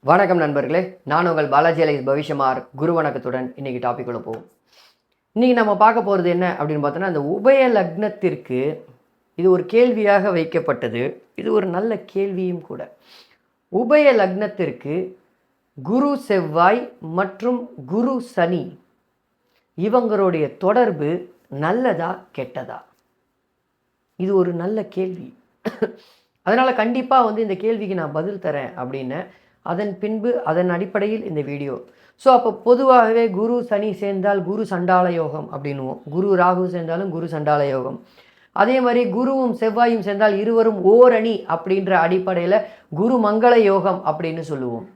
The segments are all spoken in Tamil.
வணக்கம் நண்பர்களே, நான் உங்கள் பாலாஜி அலைஸ் பவிஷமார். குரு வணக்கத்துடன் இன்றைக்கி டாபிக்குள்ளே போவோம். இன்றைக்கி நம்ம பார்க்க போகிறது என்ன அப்படின்னு பார்த்தோன்னா, அந்த உபய லக்னத்திற்கு இது ஒரு கேள்வியாக வைக்கப்பட்டது. இது ஒரு நல்ல கேள்வியும் கூட. உபய லக்னத்திற்கு குரு செவ்வாய் மற்றும் குரு சனி இவங்களுடைய தொடர்பு நல்லதா கெட்டதா? இது ஒரு நல்ல கேள்வி. அதனால் கண்டிப்பாக இந்த கேள்விக்கு நான் பதில் தரேன் அப்படின்னு அதன் பின்பு அதன் அடிப்படையில் இந்த வீடியோ. ஸோ அப்போ பொதுவாகவே குரு சனி சேர்ந்தால் குரு சண்டால யோகம் அப்படின்னுவோம். குரு ராகு சேர்ந்தாலும் குரு சண்டால யோகம். அதே மாதிரி குருவும் செவ்வாயும் சேர்ந்தால் இருவரும் ஓரணி அப்படின்ற அடிப்படையில் குரு மங்கள யோகம் அப்படின்னு சொல்லுவோம்.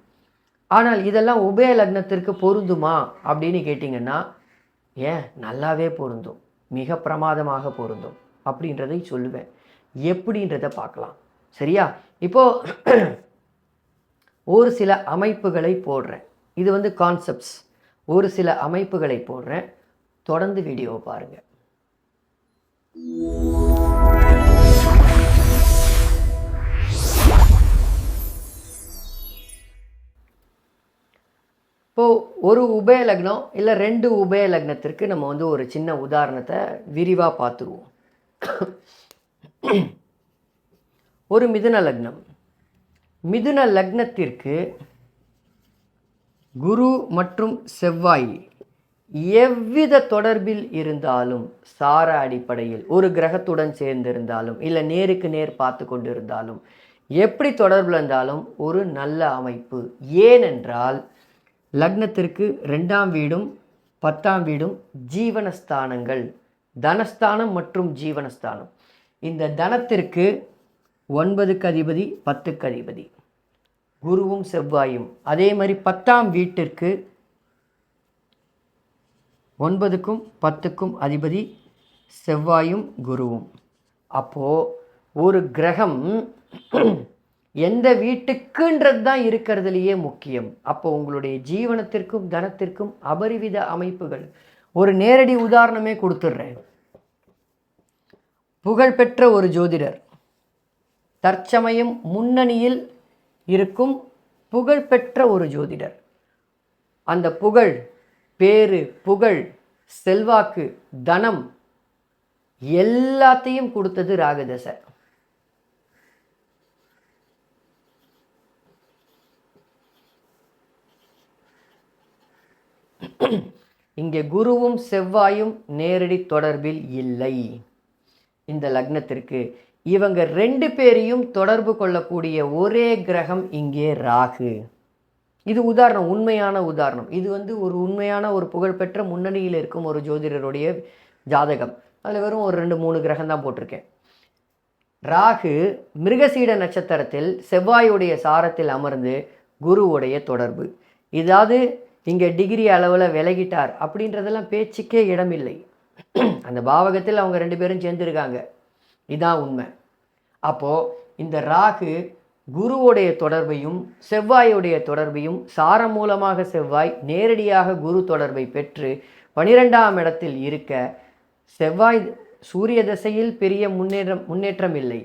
ஆனால் இதெல்லாம் உபய லக்னத்திற்கு பொருந்துமா அப்படின்னு கேட்டிங்கன்னா, ஏன் நல்லாவே பொருந்தும், மிக பிரமாதமாக பொருந்தும் அப்படின்றதை சொல்லுவேன். எப்படின்றத பார்க்கலாம். சரியா? இப்போது ஒரு சில அமைப்புகளை போடுறேன். இது கான்செப்ட்ஸ். ஒரு சில அமைப்புகளை போடுறேன். தொடர்ந்து வீடியோவை பாருங்கள். இப்போது ஒரு உபய லக்னம் இல்லை 2 உபய லக்னத்திற்கு நம்ம ஒரு சின்ன உதாரணத்தை விரிவாக பார்த்துருவோம். ஒரு மிதுன லக்னம். மிதுன லக்னத்திற்கு குரு மற்றும் செவ்வாய் எவ்வித தொடர்பில் இருந்தாலும், சார அடிப்படையில் ஒரு கிரகத்துடன் சேர்ந்திருந்தாலும் இல்லை நேருக்கு நேர் பார்த்து கொண்டு இருந்தாலும், எப்படி தொடர்பில் இருந்தாலும் ஒரு நல்ல அமைப்பு. ஏனென்றால் லக்னத்திற்கு 2ஆம் வீடும் 10ஆம் வீடும் ஜீவனஸ்தானங்கள், தனஸ்தானம் மற்றும் ஜீவனஸ்தானம். இந்த தனத்திற்கு 9க்கு அதிபதி 10க்கு அதிபதி குருவும் செவ்வாயும். அதே மாதிரி 10ஆம் வீட்டிற்கு 9க்கும் 10க்கும் அதிபதி செவ்வாயும் குருவும். அப்போது ஒரு கிரகம் எந்த வீட்டுக்குன்றது தான் இருக்கிறதுலையே முக்கியம். அப்போ உங்களுடைய ஜீவனத்திற்கும் தனத்திற்கும் அபரிவித அமைப்புகள். ஒரு நேரடி உதாரணமே கொடுத்துட்றேன். புகழ்பெற்ற ஒரு ஜோதிடர், தற்சமயம் முன்னணியில் இருக்கும் புகழ்பெற்ற ஒரு ஜோதிடர். அந்த புகழ், பேரு, புகழ், செல்வாக்கு, தனம் எல்லாத்தையும் கொடுத்தது ராகுதசை. இங்கே குருவும் செவ்வாயும் நேரடி தொடர்பில் இல்லை. இந்த லக்னத்திற்கு இவங்க 2 பேரையும் தொடர்பு கொள்ளக்கூடிய ஒரே கிரகம் இங்கே ராகு. இது உதாரணம், உண்மையான உதாரணம். இது ஒரு உண்மையான ஒரு புகழ்பெற்ற முன்னணியில் இருக்கும் ஒரு ஜோதிடருடைய ஜாதகம். அதில் வெறும் ஒரு 2-3 கிரகம் தான் போட்டிருக்கேன். ராகு மிருகசீட நட்சத்திரத்தில் செவ்வாயுடைய சாரத்தில் அமர்ந்து குருவுடைய தொடர்பு. இதாவது இங்கே டிகிரி அளவில் விலகிட்டார் அப்படின்றதெல்லாம் பேச்சுக்கே இடமில்லை. அந்த பாவகத்தில் அவங்க 2 பேரும் சேர்ந்துருக்காங்க. இதான் உண்மை. அப்போது இந்த ராகு குருவுடைய தொடர்பையும் செவ்வாயுடைய தொடர்பையும், சாரம் மூலமாக செவ்வாய் நேரடியாக குரு தொடர்பை பெற்று 12ஆம் இடத்தில் இருக்க, செவ்வாய் சூரிய தசையில் பெரிய முன்னேற்றம் இல்லை,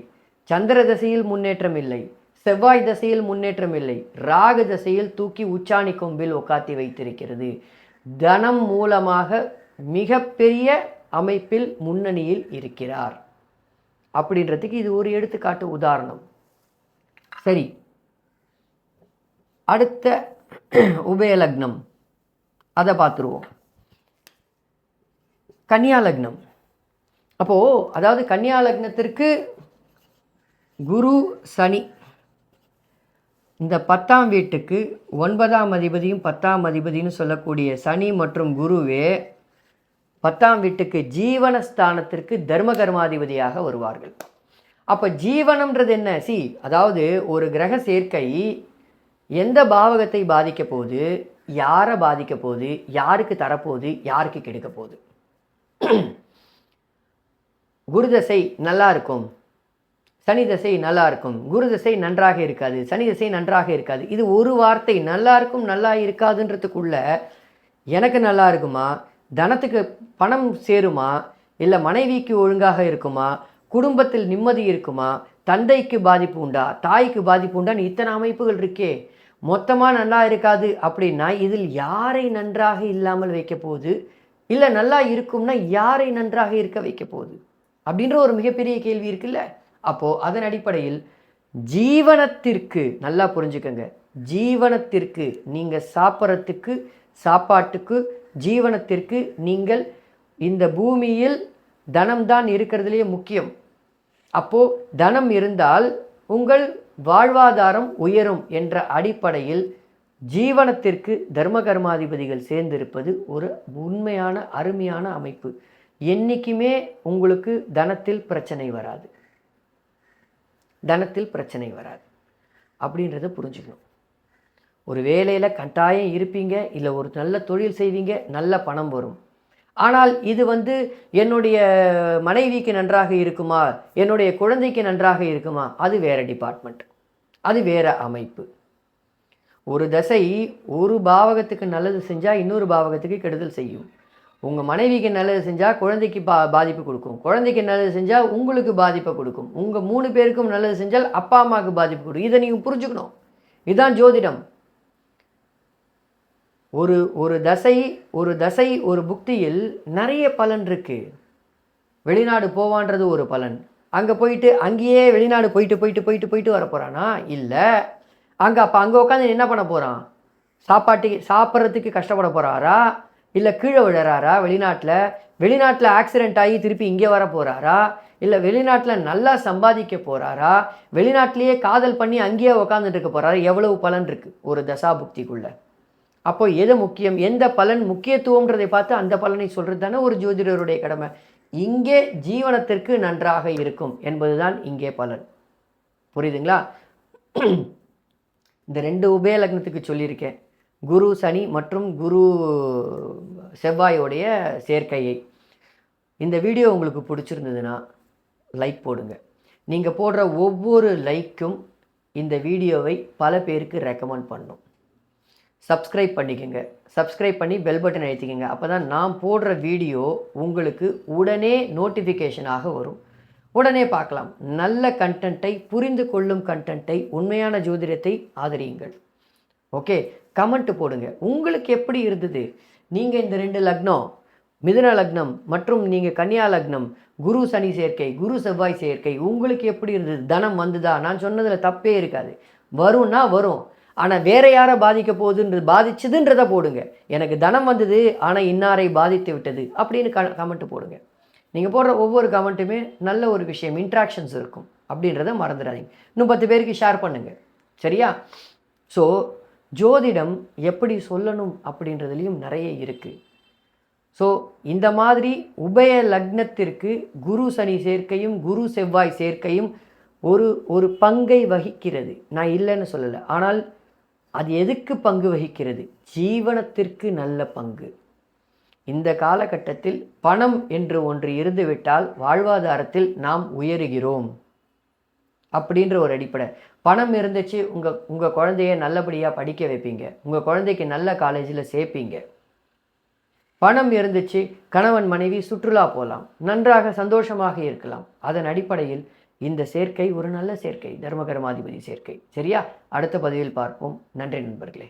சந்திர தசையில் முன்னேற்றம் இல்லை, செவ்வாய் தசையில் முன்னேற்றம் இல்லை, ராகு தசையில் தூக்கி உச்சாணி கொம்பில் உட்காத்தி வைத்திருக்கிறது. தனம் மூலமாக மிகப்பெரிய அமைப்பில் முன்னணியில் இருக்கிறார் அப்படின்றதுக்கு இது ஒரு எடுத்துக்காட்டு உதாரணம். சரி, அடுத்த உபய லக்னம் அதை பார்த்துருவோம். கன்னியா லக்னம். அப்போது அதாவது கன்னியா லக்னத்திற்கு குரு சனி, இந்த 10ஆம் வீட்டுக்கு 9ஆம் அதிபதியும் 10ஆம் அதிபதினு சொல்லக்கூடிய சனி மற்றும் குருவே 10ஆம் வீட்டுக்கு ஜீவனஸ்தானத்திற்கு தர்ம கர்மாதிபதியாக வருவார்கள். அப்போ ஜீவனம்ன்றது என்ன? அதாவது ஒரு கிரக சேர்க்கை எந்த பாவகத்தை பாதிக்க போகுது, யாரை பாதிக்க போகுது, யாருக்கு தரப்போகுது, யாருக்கு கெடுக்க போகுது. குரு தசை நல்லா இருக்கும், சனி தசை நல்லா இருக்கும், குரு தசை நன்றாக இருக்காது, சனி தசை நன்றாக இருக்காது. இது ஒரு வார்த்தை. நல்லா இருக்கும் நல்லா இருக்காதுன்றதுக்குள்ள எனக்கு நல்லா இருக்குமா, தனத்துக்கு பணம் சேருமா, இல்லை மனைவிக்கு ஒழுங்காக இருக்குமா, குடும்பத்தில் நிம்மதி இருக்குமா, தந்தைக்கு பாதிப்பு உண்டா, தாய்க்கு பாதிப்பு உண்டான்னு இத்தனை அமைப்புகள் இருக்கே. மொத்தமாக நல்லா இருக்காது அப்படின்னா இதில் யாரை நன்றாக இல்லாமல் வைக்க போகுது, இல்லை நல்லா இருக்கும்னா யாரை நன்றாக இருக்க வைக்க போகுது அப்படின்ற ஒரு மிகப்பெரிய கேள்வி இருக்குல்ல. அப்போது அதன் அடிப்படையில் ஜீவனத்திற்கு நல்லா புரிஞ்சுக்கங்க, ஜீவனத்திற்கு நீங்கள் சாப்பிட்றதுக்கு, சாப்பாட்டுக்கு, ஜீவனத்திற்கு நீங்கள் இந்த பூமியில் தனம்தான் இருக்கிறதுலேயே முக்கியம். அப்போது தனம் இருந்தால் உங்கள் வாழ்வாதாரம் உயரும் என்ற அடிப்படையில் ஜீவனத்திற்கு தர்ம கர்மாதிபதிகள் சேர்ந்திருப்பது ஒரு உண்மையான அருமையான அமைப்பு. என்றைக்குமே உங்களுக்கு தனத்தில் பிரச்சனை வராது, தனத்தில் பிரச்சனை வராது அப்படின்றத புரிஞ்சுக்கணும். ஒரு வேலையில் கட்டாயம் இருப்பீங்க, இல்லை ஒரு நல்ல தொழில் செய்வீங்க, நல்ல பணம் வரும். ஆனால் இது என்னுடைய மனைவிக்கு நன்றாக இருக்குமா, என்னுடைய குழந்தைக்கு நன்றாக இருக்குமா, அது வேறு டிபார்ட்மெண்ட், அது வேறு அமைப்பு. ஒரு தசை ஒரு பாவகத்துக்கு நல்லது செஞ்சால் இன்னொரு பாவகத்துக்கு கெடுதல் செய்யும். உங்கள் மனைவிக்கு நல்லது செஞ்சால் குழந்தைக்கு பாதிப்பு கொடுக்கும், குழந்தைக்கு நல்லது செஞ்சால் உங்களுக்கு பாதிப்பை கொடுக்கும், உங்கள் 3 பேருக்கும் நல்லது செஞ்சால் அப்பா அம்மாவுக்கு பாதிப்பு கொடுக்கும். இதை நீங்கள் புரிஞ்சுக்கணும். இதுதான் ஜோதிடம். ஒரு தசை ஒரு புக்தியில் நிறைய பலன் இருக்குது. வெளிநாடு போவான்றது ஒரு பலன். அங்கே போயிட்டு அங்கேயே வெளிநாடு போயிட்டு வர போகிறானா? இல்லை. அங்கே உட்காந்து என்ன பண்ண போகிறான்? சாப்பிட்றதுக்கு கஷ்டப்பட போகிறாரா, இல்லை கீழே விழுறாரா? வெளிநாட்டில் ஆக்சிடென்ட் ஆகி திருப்பி இங்கே வர போகிறாரா, இல்லை வெளிநாட்டில் நல்லா சம்பாதிக்க போகிறாரா, வெளிநாட்டிலேயே காதல் பண்ணி அங்கேயே உட்காந்துட்டு இருக்க போகிறாரா? எவ்வளவு பலன் இருக்குது ஒரு தசா புக்திக்குள்ளே. அப்போ எது முக்கியம், எந்த பலன் முக்கியத்துவம்ன்றதை பார்த்து அந்த பலனை சொல்கிறது தானே ஒரு ஜோதிடருடைய கடமை. இங்கே ஜீவனத்திற்கு நன்றாக இருக்கும் என்பதுதான் இங்கே பலன். புரியுதுங்களா? இந்த 2 உபய லக்னத்துக்கு சொல்லியிருக்கேன், குரு சனி மற்றும் குரு செவ்வாயோடைய சேர்க்கையை. இந்த வீடியோ உங்களுக்கு பிடிச்சிருந்ததுன்னா லைக் போடுங்க. நீங்கள் போடுற ஒவ்வொரு லைக்கும் இந்த வீடியோவை பல பேருக்கு ரெக்கமெண்ட் பண்ணும். சப்ஸ்கிரைப் பண்ணிக்கோங்க, சப்ஸ்கிரைப் பண்ணி பெல் பட்டன் அழுத்திக்கோங்க. அப்போ தான் நான் போடுற வீடியோ உங்களுக்கு உடனே நோட்டிஃபிகேஷனாக வரும், உடனே பார்க்கலாம். நல்ல கண்டென்ட்டை, புரிந்து கொள்ளும் கண்டென்ட்டை, உண்மையான ஜோதிடத்தை ஆதரியுங்கள். ஓகே, கமெண்ட் போடுங்க. உங்களுக்கு எப்படி இருந்தது? நீங்கள் இந்த 2 லக்னம், மிதுன லக்னம் மற்றும் நீங்கள் கன்னியா லக்னம், குரு சனி சேர்க்கை, குரு செவ்வாய் சேர்க்கை, உங்களுக்கு எப்படி இருந்தது? தனம் வந்துதா? நான் சொன்னதில் தப்பே இருக்காது. வரும்னா வரும், ஆனால் வேற யாரை பாதிக்க பாதிச்சதுன்றதை போடுங்க. எனக்கு தனம் வந்தது ஆனால் இன்னாரை பாதித்து விட்டது அப்படின்னு கமெண்ட் போடுங்க. நீங்கள் போடுற ஒவ்வொரு கமெண்ட்டுமே நல்ல ஒரு விஷயம், இன்ட்ராக்ஷன்ஸ் இருக்கும் அப்படின்றத மறந்துடாதீங்க. இன்னும் 10 பேருக்கு ஷேர் பண்ணுங்கள், சரியா? ஸோ ஜோதிடம் எப்படி சொல்லணும் அப்படின்றதுலையும் நிறைய இருக்குது. ஸோ இந்த மாதிரி உபய லக்னத்திற்கு குரு சனி சேர்க்கையும் குரு செவ்வாய் சேர்க்கையும் ஒரு பங்கை வகிக்கிறது. நான் இல்லைன்னு சொல்லலை, ஆனால் அது எதுக்கு பங்கு வகிக்கிறது? ஜீவனத்திற்கு நல்ல பங்கு. இந்த காலகட்டத்தில் பணம் என்று ஒன்று இருந்துவிட்டால் வாழ்வாதாரத்தில் நாம் உயருகிறோம் அப்படின்ற ஒரு அடிப்படை. பணம் இருந்துச்சு, உங்கள் குழந்தைய நல்லபடியாக படிக்க வைப்பீங்க, உங்கள் குழந்தைக்கு நல்ல காலேஜில் சேர்ப்பீங்க. பணம் இருந்துச்சு, கணவன் மனைவி சுற்றுலா போகலாம், நன்றாக சந்தோஷமாக இருக்கலாம். அதன் அடிப்படையில் இந்த சேர்க்கை ஒரு நல்ல சேர்க்கை, தர்மகர்மாதிபதி சேர்க்கை. சரியா? அடுத்த பதிவில் பார்ப்போம். நன்றி நண்பர்களே.